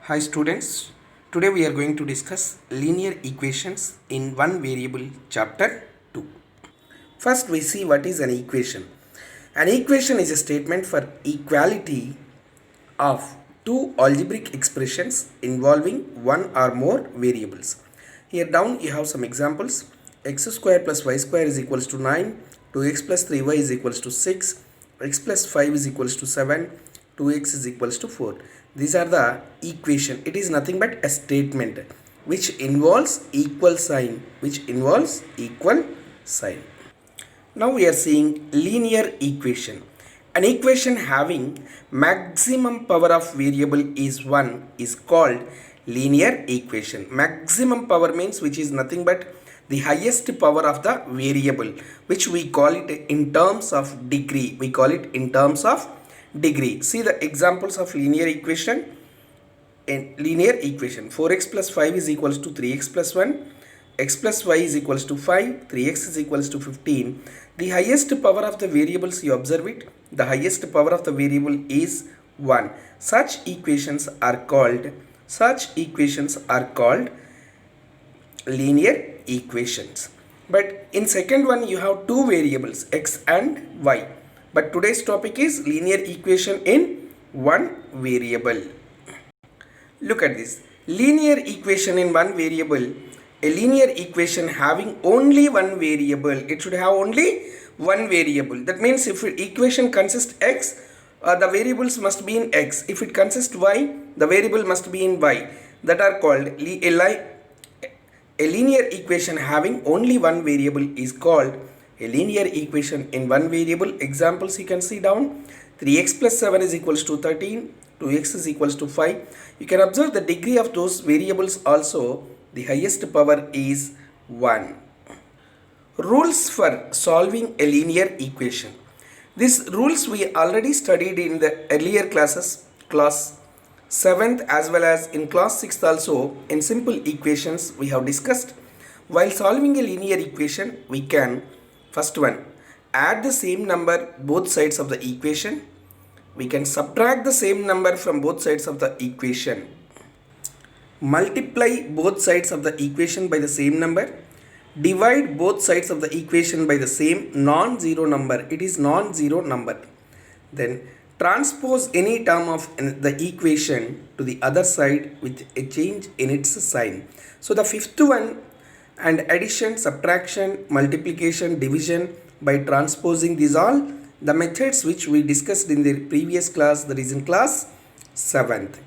Hi students, today we are going to discuss linear equations in one variable chapter 2. First we see what is an equation. An equation is a statement for equality of two algebraic expressions involving one or more variables. Here down you have some examples. X square plus y square is equals to 9, 2x plus 3y is equals to 6, x plus 5 is equals to 7, 2x is equals to 4. These are the equation. It is nothing but a statement which involves equal sign. Now we are seeing linear equation. An equation having maximum power of variable is 1 is called linear equation. Maximum power means which is nothing but the highest power of the variable, which we call it in terms of degree. See the examples of linear equation. In linear equation, 4x plus 5 is equals to 3x plus 1, x plus y is equals to 5, 3x is equals to 15. The highest power of the variables, you observe it, the highest power of the variable is 1. Such equations are called linear equations. But in second one you have two variables x and y. But today's topic is linear equation in one variable. Look at this. Linear equation in one variable. A linear equation having only one variable. It should have only one variable. That means if equation consists x, the variables must be in x. If it consists y, the variable must be in y. That are called a linear equation having only one variable is called a linear equation in one variable. Examples you can see down. 3x plus 7 is equals to 13. 2x is equals to 5. You can observe the degree of those variables also. The highest power is 1. Rules for solving a linear equation. These rules we already studied in the earlier classes, class 7th as well as in class 6th also. In simple equations we have discussed. While solving a linear equation, we can, first one, add the same number both sides of the equation. We can subtract the same number from both sides of the equation. Multiply both sides of the equation by the same number. Divide both sides of the equation by the same non-zero number. It is non-zero number. Then transpose any term of the equation to the other side with a change in its sign. So the fifth one, and addition, subtraction, multiplication, division by transposing these all the methods which we discussed in the previous class, that is in class 7th.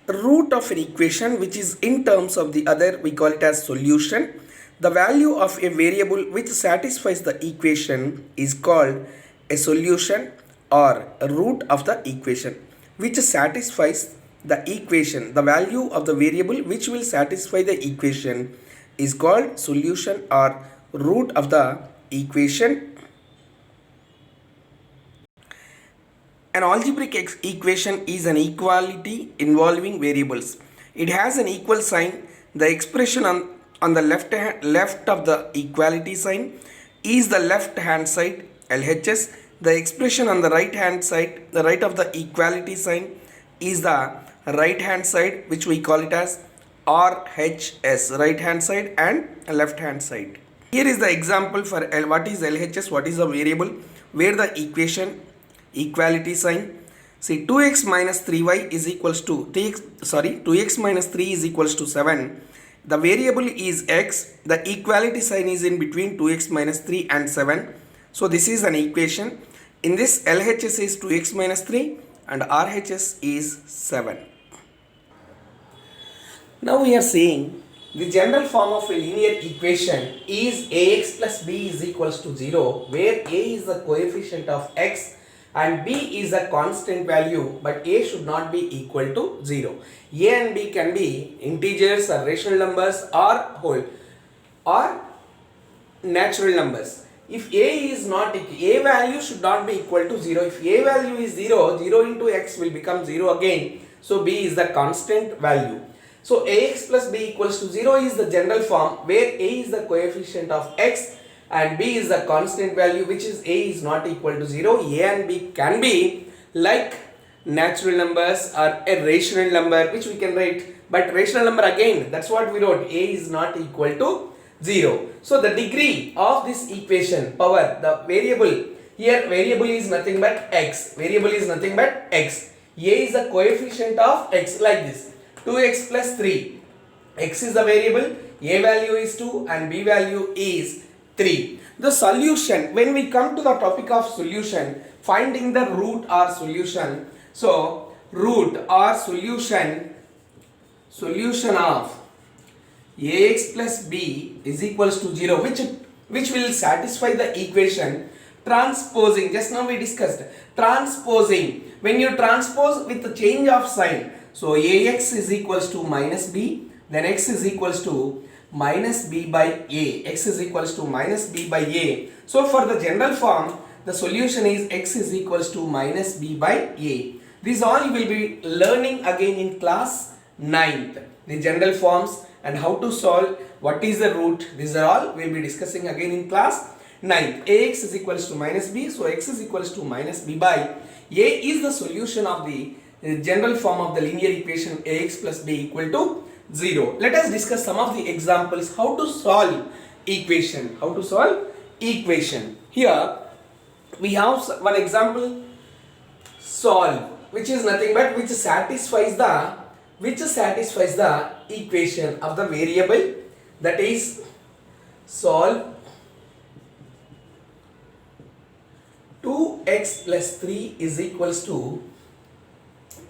Root of an equation which is in terms of the other, we call it as solution. The value of a variable which satisfies the equation is called a solution or a root of the equation which satisfies the equation. The value of the variable which will satisfy the equation is called solution or root of the equation. An algebraic equation is an equality involving variables. It has an equal sign. The expression on the left of the equality sign is the left hand side, LHS. The expression on the right hand side, the right of the equality sign, is the right hand side, which we call it as RHS, right hand side and left hand side. Here is the example for what is LHS, what is the variable, where the equality sign. See, 2x minus 3y is equals to 2x minus 3 is equals to 7. The variable is x. The equality sign is in between 2x minus 3 and 7. So this is an equation. In this, LHS is 2x minus 3 and RHS is 7. Now we are seeing the general form of a linear equation is ax plus b is equals to 0, where a is the coefficient of x and b is a constant value, but a should not be equal to 0. A and b can be integers or rational numbers or whole or natural numbers. If a value should not be equal to 0. If a value is 0, 0 into x will become 0 again. So b is the constant value. So ax plus b equals to 0 is the general form, where a is the coefficient of x and b is the constant value, which is a is not equal to 0. A and b can be like natural numbers or a rational number which we can write, but rational number again, that's what we wrote, a is not equal to 0. So the degree of this equation, power, the variable, here variable is nothing but x, variable is nothing but x, a is the coefficient of x, like this, 2x plus 3, x is the variable, a value is 2 and b value is 3. The solution, when we come to the topic of solution, finding the root or solution, so root or solution of ax plus b is equals to 0, which will satisfy the equation transposing, just now we discussed transposing, when you transpose with the change of sign, so ax is equals to minus b, then x is equals to minus b by a, x is equals to minus b by a. So for the general form, the solution is x is equals to minus b by a. These all you will be learning again in class 9th, the general forms and how to solve, what is the root, these are all we will be discussing again in class 9th. Ax is equals to minus b, so x is equals to minus b by a is the solution of the general form of the linear equation ax plus b equal to 0. Let us discuss some of the examples how to solve equation. How to solve equation. Here we have one example, solve, which is nothing but which satisfies the equation of the variable, that is solve 2x plus 3 is equals to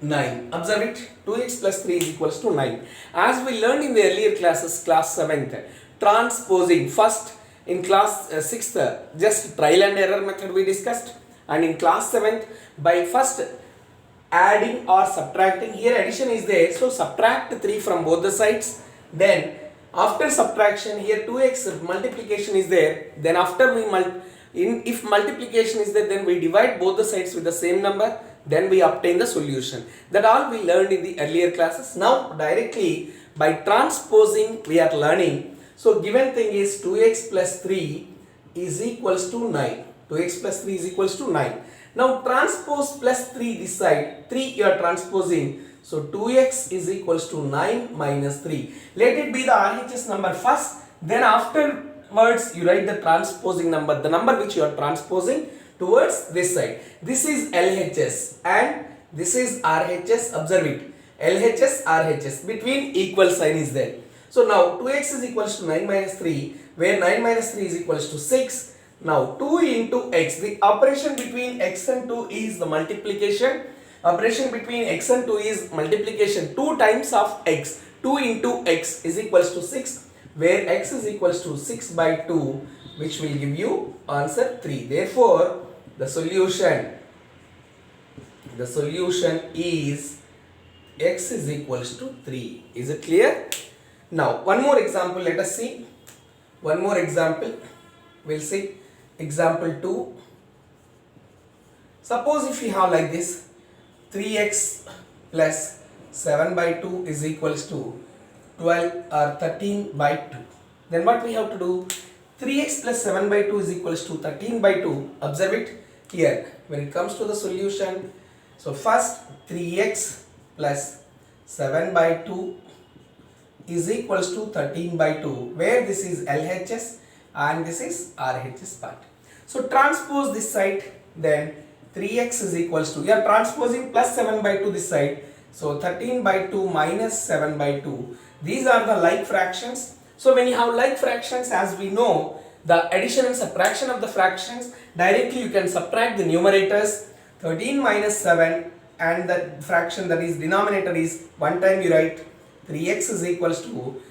9. Observe it, 2x plus 3 is equals to 9. As we learned in the earlier classes, class 7th, transposing, first in class 6th, just trial and error method we discussed, and in class 7th, by first adding or subtracting, here addition is there, so subtract 3 from both the sides, then after subtraction, here 2x multiplication is there, then after we if multiplication is there, then we divide both the sides with the same number, then we obtain the solution. That all we learned in the earlier classes. Now directly by transposing we are learning. So given thing is 2x plus 3 is equals to 9. 2x plus 3 is equals to 9. Now transpose plus 3 this side, 3 you are transposing, so 2x is equals to 9 minus 3. Let it be the RHS number first, then afterwards you write the transposing number, the number which you are transposing towards this side. This is LHS and this is RHS, observe it, LHS, RHS, between equal sign is there. So now 2x is equals to 9 minus 3, where 9 minus 3 is equals to 6. Now 2 into x, the operation between x and 2 is the multiplication. Operation between x and 2 is multiplication, 2 times of x. 2 into x is equals to 6, where x is equals to 6 by 2, which will give you answer 3. Therefore, the solution is x is equals to 3. Is it clear? Now, one more example, let us see. One more example, we'll see. Example 2. Suppose if we have like this, 3x plus 7 by 2 is equals to 12 or 13 by 2. Then what we have to do? 3x plus 7 by 2 is equals to 13 by 2. Observe it here. When it comes to the solution, so first 3x plus 7 by 2 is equals to 13 by 2, where this is LHS and this is RHS part. So transpose this side, then 3x is equals to, you are transposing plus 7 by 2 this side, so 13 by 2 minus 7 by 2. These are the like fractions. So when you have like fractions, as we know, the addition and subtraction of the fractions, directly you can subtract the numerators, 13 minus 7, and the fraction, that is denominator, is one time you write 3x is equals to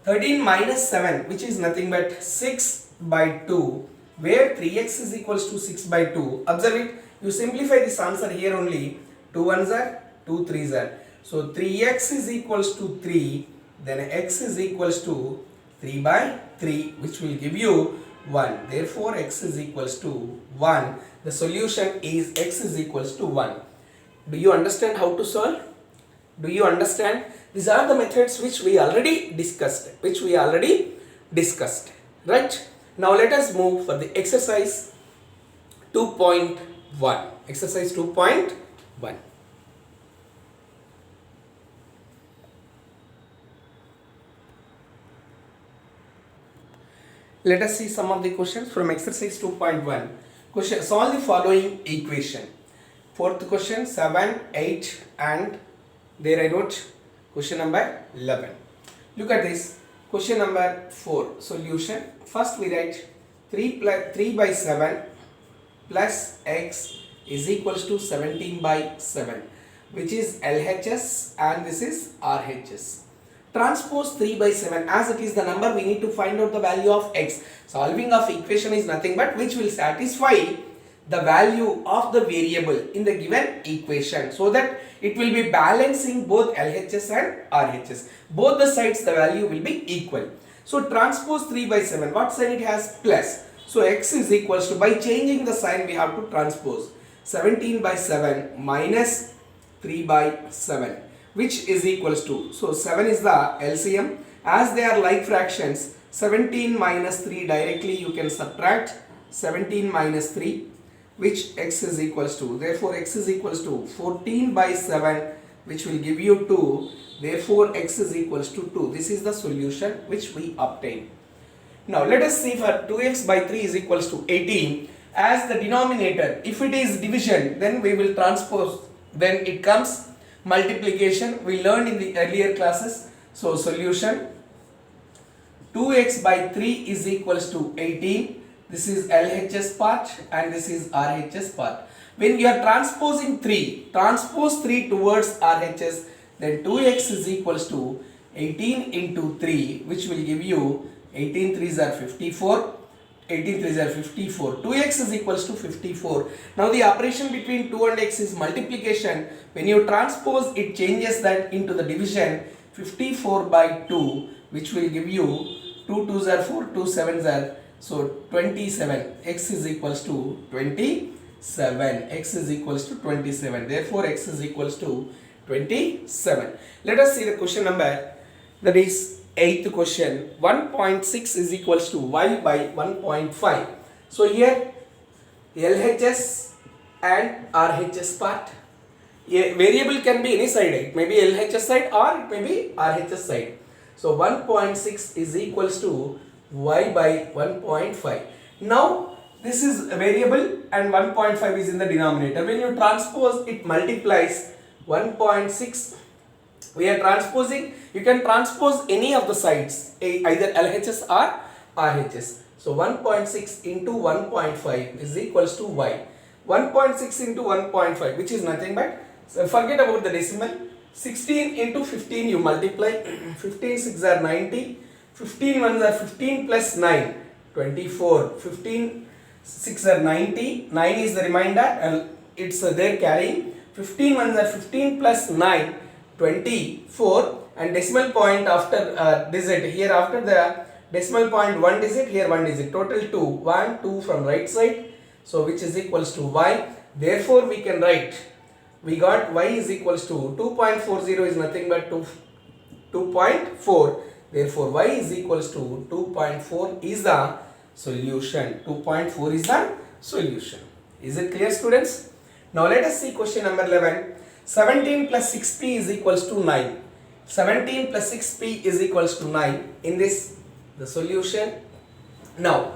13 minus 7, which is nothing but 6 by 2, where 3x is equals to 6 by 2. Observe it, you simplify this answer here only, 2 1s are 2 3s are. So 3x is equals to 3, then x is equals to 3 by 3, which will give you 1. Therefore x is equals to 1. The solution is x is equals to 1. Do you understand how to solve? Do you understand? These are the methods which we already discussed. Right? Now let us move for the exercise 2.1. Exercise 2.1. Let us see some of the questions from exercise 2.1. Question: solve the following equation. Fourth question 7, 8 and there I wrote question number 11. Look at this. Question number 4. Solution. First we write 3 by 7 plus x is equals to 17 by 7, which is LHS and this is RHS. Transpose 3 by 7, as it is the number, we need to find out the value of x. Solving of equation is nothing but which will satisfy the value of the variable in the given equation, so that it will be balancing both LHS and RHS. Both the sides the value will be equal. So transpose 3 by 7, what sign it has? Plus. So x is equals to, by changing the sign we have to transpose 17 by 7 minus 3 by 7, which is equals to, so 7 is the LCM, as they are like fractions. 17 minus 3, directly you can subtract 17 minus 3, which x is equals to, therefore x is equals to 14 by 7, which will give you 2, therefore x is equals to 2. This is the solution which we obtain. Now let us see for 2x by 3 is equals to 18. As the denominator, if it is division, then we will transpose, then it comes multiplication, we learned in the earlier classes. So solution 2x by 3 is equals to 18. This is LHS part and this is RHS part. When you are transposing 3, transpose 3 towards RHS, then 2x is equals to 18 into 3, which will give you 18 3s are 54. 18 3s are 54. 2x is equals to 54. Now the operation between 2 and x is multiplication. When you transpose, it changes that into the division. 54 by 2, which will give you 2 2s are 4, 2 7s are, so 27. X is equals to 27. X is equals to 27. Therefore x is equals to 27. Let us see the question number, that is 8th question. 1.6 is equals to y by 1.5. So here LHS and RHS part. A variable can be any side. It may be LHS side or it may be RHS side. So 1.6 is equals to y by 1.5. Now this is a variable and 1.5 is in the denominator. When you transpose, it multiplies 1.6. We are transposing, you can transpose any of the sides, either LHS or RHS. So 1.6 into 1.5 is equals to y. 1.6 into 1.5, which is nothing but, so forget about the decimal. 16 into 15 you multiply. 15 6 are 90. 15 1s are 15 plus 9, 24. 15 6 are 90. 9 is the remainder and it's there carrying. 15 1s are 15 plus 9, 24, and decimal point after digit, here after the decimal point 1 digit, here 1 digit, total 2, 1 2 from right side, so which is equals to y. Therefore we can write, we got y is equals to 2.40 is nothing but 2.4. Therefore y is equals to 2.4 is the solution. 2.4 is the solution. Is it clear, students? Now let us see question number 11. 17 plus 6p is equals to 9. 17 plus 6p is equals to 9. In this, the solution. Now,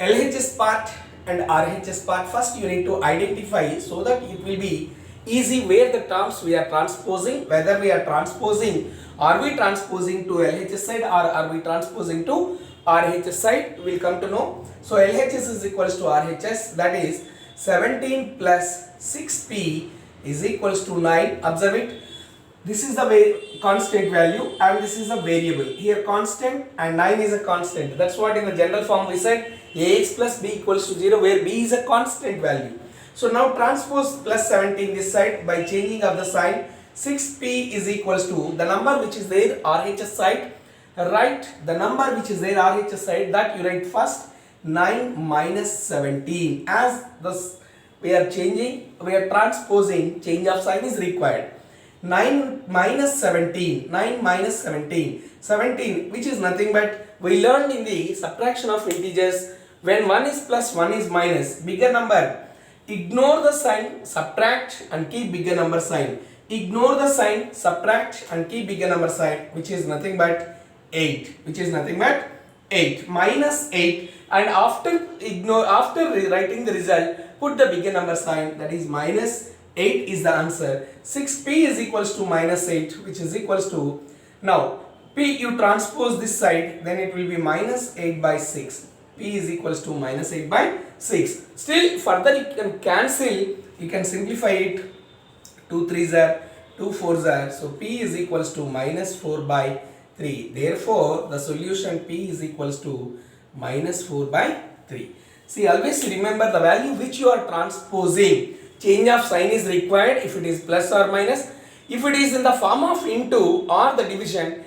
LHS part and RHS part, first you need to identify, so that it will be easy where the terms we are transposing, whether we are transposing, are we transposing to LHS side or are we transposing to RHS side, we will come to know. So LHS is equals to RHS, that is 17 plus 6p is equals to 9. Observe it. This is the constant value and this is a variable. Here constant and 9 is a constant. That's what in the general form we said ax plus b equals to 0, where b is a constant value. So now transpose plus 17 this side by changing of the sign. 6p is equals to the number which is there RHS side. Write the number which is there RHS side, that you write first. 9 minus 17, as this we are changing, we are transposing, change of sign is required. 9 minus 17, 9 minus 17, 17, which is nothing but, we learned in the subtraction of integers, when 1 is plus 1 is minus, bigger number, ignore the sign, subtract and keep bigger number sign. Ignore the sign, subtract and keep bigger number sign, which is nothing but 8, which is nothing but 8 minus 8, and after writing the result, put the bigger number sign, that is minus 8 is the answer. 6p is equals to minus 8, which is equals to, now p you transpose this side, then it will be minus 8 by 6. P is equals to minus 8 by 6. Still further you can cancel, you can simplify it. 2 3s are 2 4s are, so P is equals to minus 4 by 3. Therefore the solution P is equals to minus 4 by 3. See, always remember the value which you are transposing. Change of sign is required if it is plus or minus. If it is in the form of into or the division,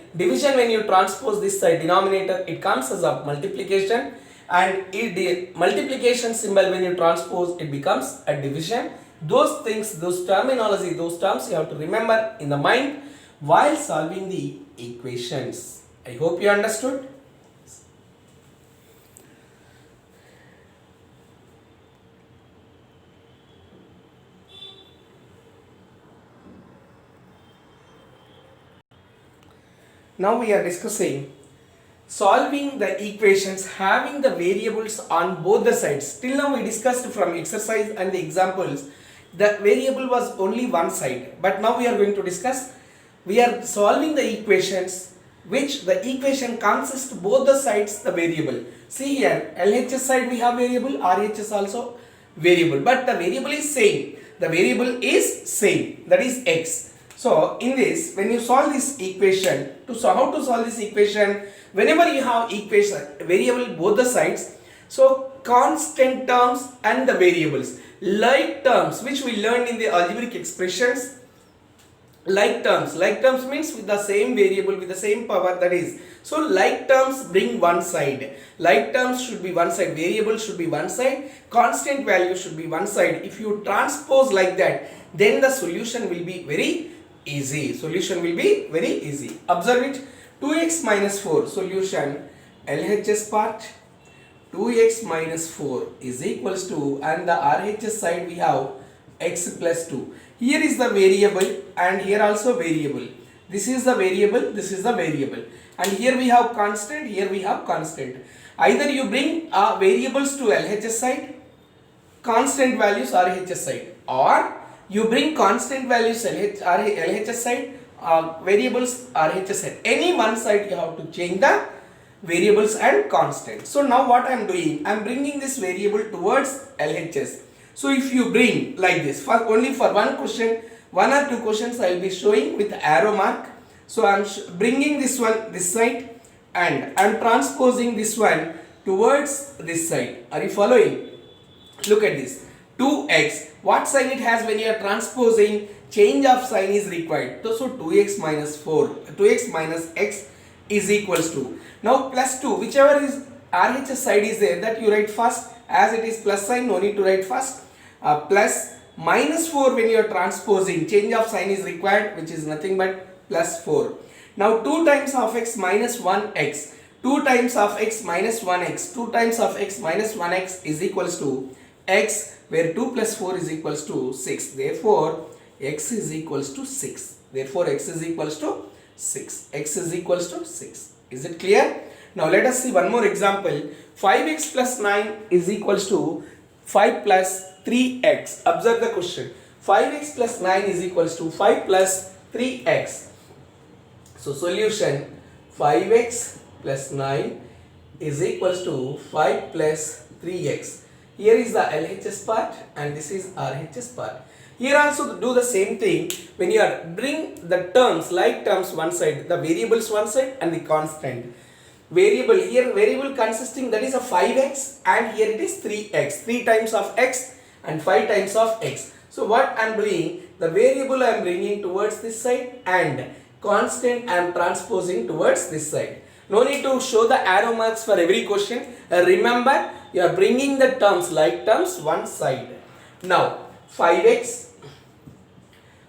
when you transpose this side denominator, it comes as a multiplication, and the multiplication symbol when you transpose, it becomes a division. Those things, those terminology, those terms you have to remember in the mind while solving the equations. I hope you understood. Now we are discussing solving the equations having the variables on both the sides. Till now we discussed from exercise and the examples, the variable was only one side, but now we are going to discuss, we are solving the equations which the equation consists both the sides the variable. See here, LHS side we have variable, RHS also variable, but the variable is same. The variable is same, that is x. So in this, when you solve this equation, how to solve this equation, whenever you have equation variable both the sides, so constant terms and the variables, like terms which we learned in the algebraic expressions, like terms means with the same variable with the same power, that is, so like terms bring one side, like terms should be one side, variable should be one side, constant value should be one side. If you transpose like that, then the solution will be very easy. Observe it. 2x minus 4 solution, LHS part, 2x minus 4 is equals to, and the RHS side we have x plus 2. Here is the variable and here also variable. This is the variable, this is the variable, and here we have constant, here we have constant. Either you bring variables to LHS side, constant values RHS side, or you bring constant values LHS side, variables RHS side. Any one side you have to change the variables and constant. So now what I am doing, I am bringing this variable towards LHS. So if you bring like this, only for one question, one or two questions I will be showing with arrow mark. So I am bringing this one this side, and I am transposing this one towards this side. Are you following? Look at this. 2x, what sign it has when you are transposing? Change of sign is required. So 2x minus 4, 2x minus x is equals to, now plus 2, whichever is RHS side is there, that you write first, as it is plus sign, no need to write first. Plus minus 4 when you are transposing, change of sign is required, which is nothing but plus 4. Now 2 times of x minus 1x, 2 times of x minus 1x, 2 times of x minus 1x is equals to x, where 2 plus 4 is equals to 6. Therefore x is equals to 6. Therefore x is equals to 6. X is equals to 6. Is it clear? Now let us see one more example. 5x plus 9 is equals to 5 plus 3x. Observe the question. 5x plus 9 is equals to 5 plus 3x. So solution, 5x plus 9 is equals to 5 plus 3x. Here is the LHS part and this is RHS part. Here also do the same thing. When you are bring the terms, like terms one side, the variables one side and the constant. Variable, here variable consisting, that is a 5x, and here it is 3x. 3 times of x and 5 times of x. So what I am doing, the variable I am bringing towards this side and constant I am transposing towards this side. No need to show the arrow marks for every question. Remember, you are bringing the terms, like terms, one side. Now 5x,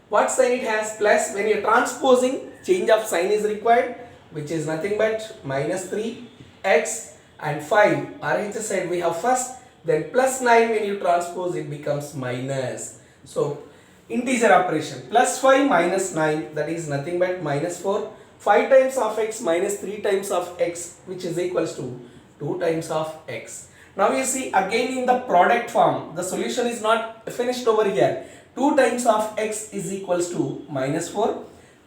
what sign it has? Plus. When you are transposing, change of sign is required, which is nothing but minus 3x, and 5 RHS side we have first, then plus 9 when you transpose it becomes minus. So integer operation, plus 5 minus 9, that is nothing but minus 4. 5 times of x minus 3 times of x, which is equals to 2 times of x. Now you see again in the product form, the solution is not finished over here. 2 times of x is equals to minus 4.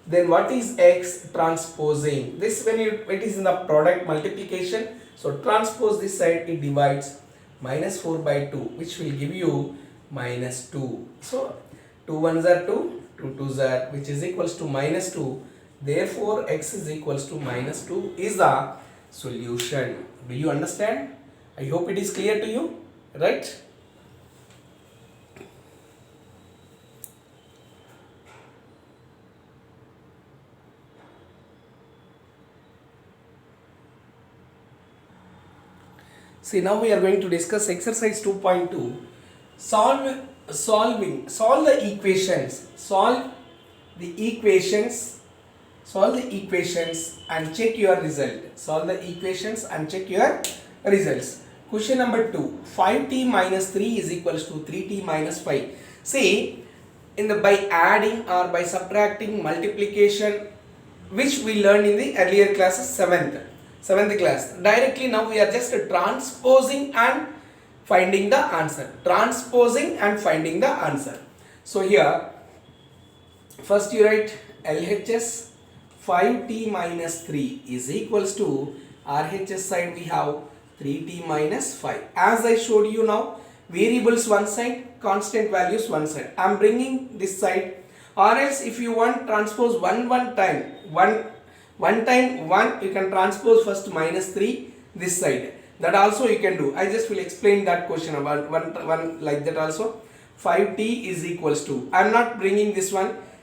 Then what is x? Transposing. This when it is in the product multiplication. So transpose this side, it divides minus 4 by 2, which will give you minus 2. So 2 ones are 2, 2 twos are, which is equals to minus 2. Therefore x is equals to minus 2 is the solution. Do you understand? I hope it is clear to you, right? See, now we are going to discuss exercise 2.2. Solve the equations. Solve the equations and check your result. Solve the equations and check your results. Question number 2. 5t minus 3 is equals to 3t minus 5. See, by adding or by subtracting, multiplication, which we learned in the earlier classes, 7th class. Directly now we are just transposing and finding the answer. Transposing and finding the answer. So here, first you write LHS 5t minus 3 is equals to RHS side we have 3t minus 5. As I showed you now, variables one side, constant values one side. I am bringing this side, or else if you want transpose one time, you can transpose first minus 3 this side. That also you can do. I just will explain that question about one like that also. 5t is equals to, I am not bringing this one.